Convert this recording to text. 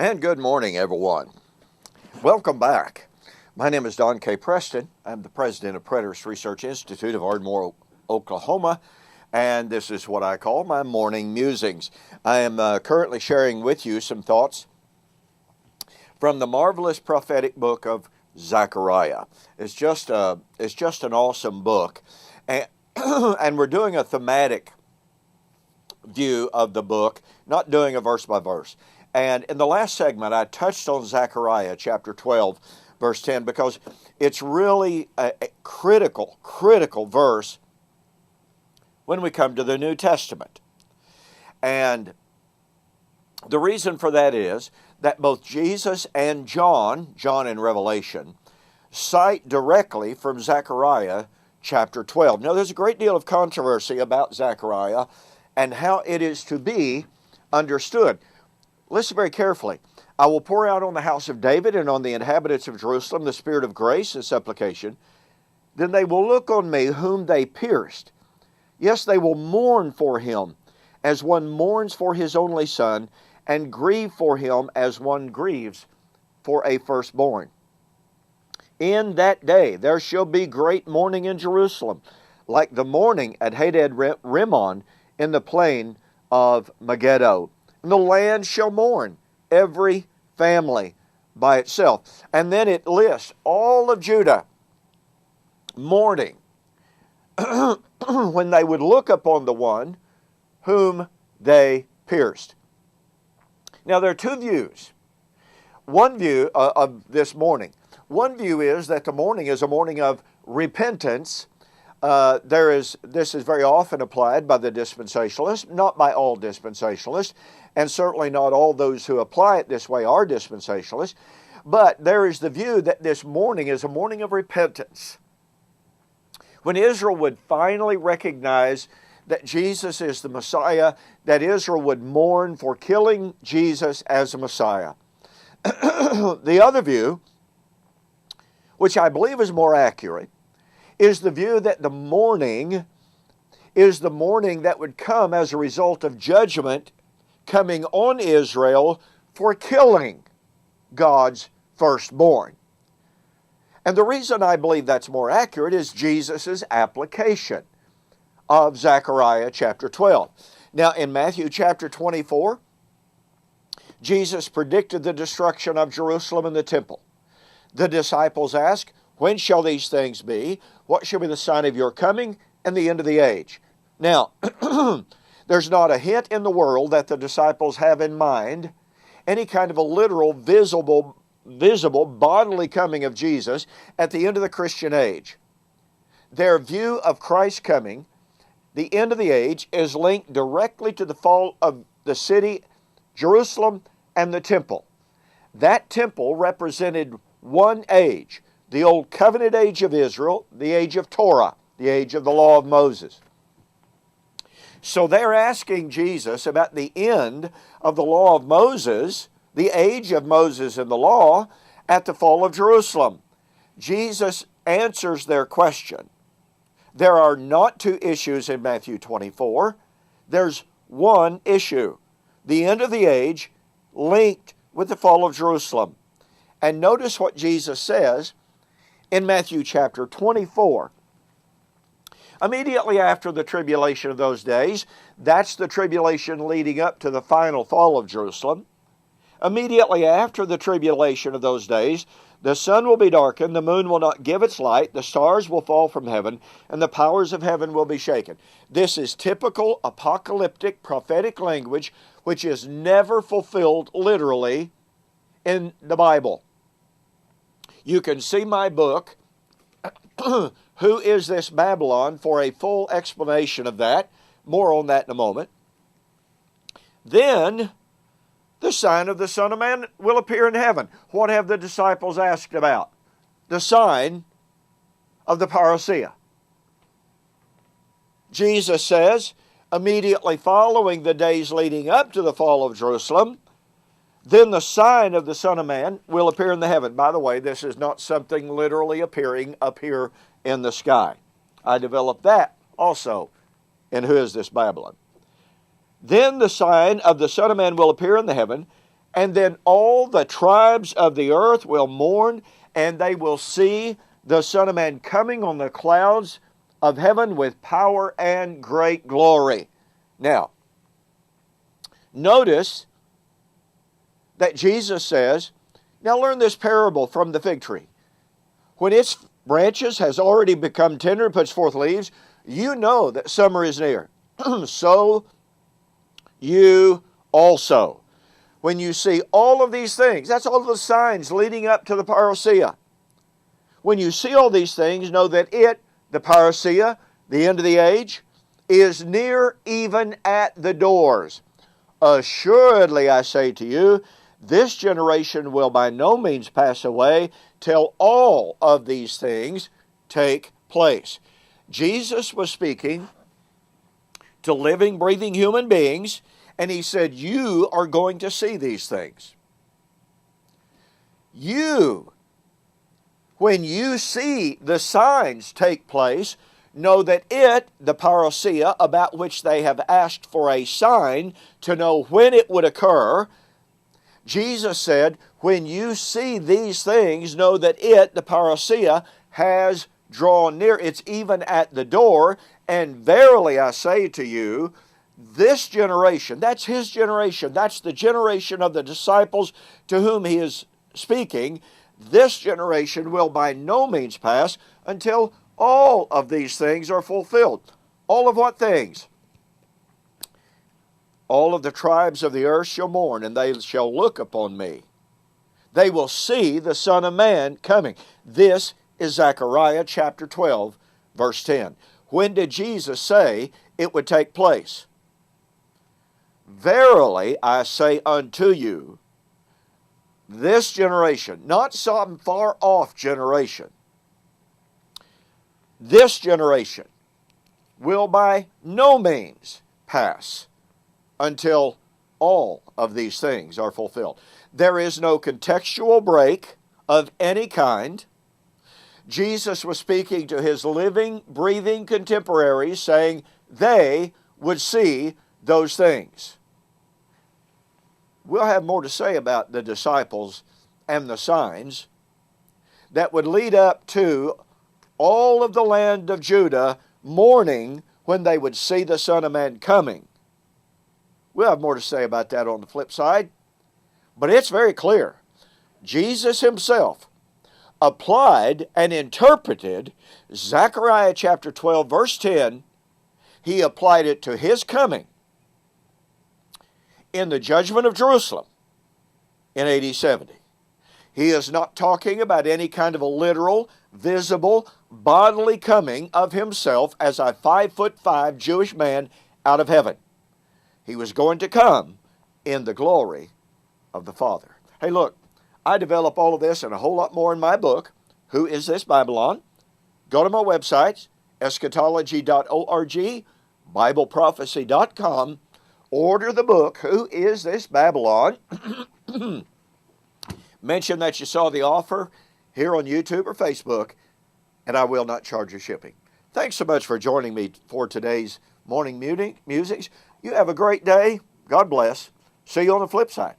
And good morning, everyone. Welcome back. My name is Don K. Preston. I'm the president of Preterist Research Institute of Ardmore, Oklahoma, and this is what I call my morning musings. I am currently sharing with you some thoughts from the marvelous prophetic book of Zechariah. It's just an awesome book, and, and we're doing a thematic view of the book, not doing a verse by verse. And in the last segment, I touched on Zechariah chapter 12, verse 10, because it's really a critical verse when we come to the New Testament. And the reason for that is that both Jesus and John in Revelation, cite directly from Zechariah chapter 12. Now, there's a great deal of controversy about Zechariah and how it is to be understood. Listen very carefully. I will pour out on the house of David and on the inhabitants of Jerusalem the spirit of grace and supplication. Then they will look on me whom they pierced. Yes, they will mourn for him as one mourns for his only son, and grieve for him as one grieves for a firstborn. In that day there shall be great mourning in Jerusalem, like the mourning at Hadad-rimmon in the plain of Megiddo. And the land shall mourn, every family by itself. And then it lists all of Judah mourning when they would look upon the one whom they pierced. Now, there are two views. One view of this mourning. One view is that the mourning is a mourning of repentance. This is very often applied by the dispensationalists, not by all dispensationalists, and certainly not all those who apply it this way are dispensationalists. But there is the view that this mourning is a mourning of repentance. When Israel would finally recognize that Jesus is the Messiah, that Israel would mourn for killing Jesus as a Messiah. The other view, which I believe is more accurate, is the view that the mourning is the mourning that would come as a result of judgment coming on Israel for killing God's firstborn. And the reason I believe that's more accurate is Jesus' application of Zechariah chapter 12. Now, in Matthew chapter 24, Jesus predicted the destruction of Jerusalem and the temple. The disciples asked, "When shall these things be? What shall be the sign of your coming and the end of the age?" Now, there's not a hint in the world that the disciples have in mind any kind of a literal, visible, bodily coming of Jesus at the end of the Christian age. Their view of Christ's coming, the end of the age, is linked directly to the fall of the city, Jerusalem, and the temple. That temple represented one age, the old covenant age of Israel, the age of Torah, the age of the law of Moses. So they're asking Jesus about the end of the law of Moses, the age of Moses and the law, at the fall of Jerusalem. Jesus answers their question. There are not two issues in Matthew 24. There's one issue, the end of the age linked with the fall of Jerusalem. And notice what Jesus says in Matthew chapter 24. Immediately after the tribulation of those days, that's the tribulation leading up to the final fall of Jerusalem. Immediately after the tribulation of those days, the sun will be darkened, the moon will not give its light, the stars will fall from heaven, and the powers of heaven will be shaken. This is typical apocalyptic prophetic language which is never fulfilled literally in the Bible. You can see my book, Who is This Babylon, for a full explanation of that. More on that in a moment. Then the sign of the Son of Man will appear in heaven. What have the disciples asked about? The sign of the parousia. Jesus says, immediately following the days leading up to the fall of Jerusalem, then the sign of the Son of Man will appear in the heaven. By the way, this is not something literally appearing up here in the sky. I developed that also in Who is This Babylon? Then the sign of the Son of Man will appear in the heaven, And then all the tribes of the earth will mourn, and they will see the Son of Man coming on the clouds of heaven with power and great glory. Now, notice that Jesus says, now learn this parable from the fig tree. When its branches has already become tender and puts forth leaves, you know that summer is near. So you also. When you see all of these things, that's all the signs leading up to the parousia. When you see all these things, know that the parousia, the end of the age, is near, even at the doors. Assuredly, I say to you, this generation will by no means pass away till all of these things take place. Jesus was speaking to living, breathing human beings, and he said, you are going to see these things. You, when you see the signs take place, know that the parousia, about which they have asked for a sign to know when it would occur, Jesus said, when you see these things, know that the parousia, has drawn near. It's even at the door. And verily I say to you, this generation, that's his generation, that's the generation of the disciples to whom he is speaking, this generation will by no means pass until all of these things are fulfilled. All of what things? All of the tribes of the earth shall mourn, and they shall look upon me. They will see the Son of Man coming. This is Zechariah chapter 12, verse 10. When did Jesus say it would take place? Verily I say unto you, this generation, not some far off generation, this generation will by no means pass until all of these things are fulfilled. There is no contextual break of any kind. Jesus was speaking to his living, breathing contemporaries, saying they would see those things. We'll have more to say about the disciples and the signs that would lead up to all of the land of Judah mourning when they would see the Son of Man coming. We'll have more to say about that on the flip side. But it's very clear. Jesus himself applied and interpreted Zechariah chapter 12, verse 10. He applied it to his coming in the judgment of Jerusalem in AD 70. He is not talking about any kind of a literal, visible, bodily coming of himself as a 5'5" Jewish man out of heaven. He was going to come in the glory of the Father. Hey, look, I develop all of this and a whole lot more in my book, Who Is This Babylon? Go to my websites, eschatology.org, BibleProphecy.com. Order the book, Who Is This Babylon? Mention that you saw the offer here on YouTube or Facebook, and I will not charge you shipping. Thanks so much for joining me for today's morning music. You have a great day. God bless. See you on the flip side.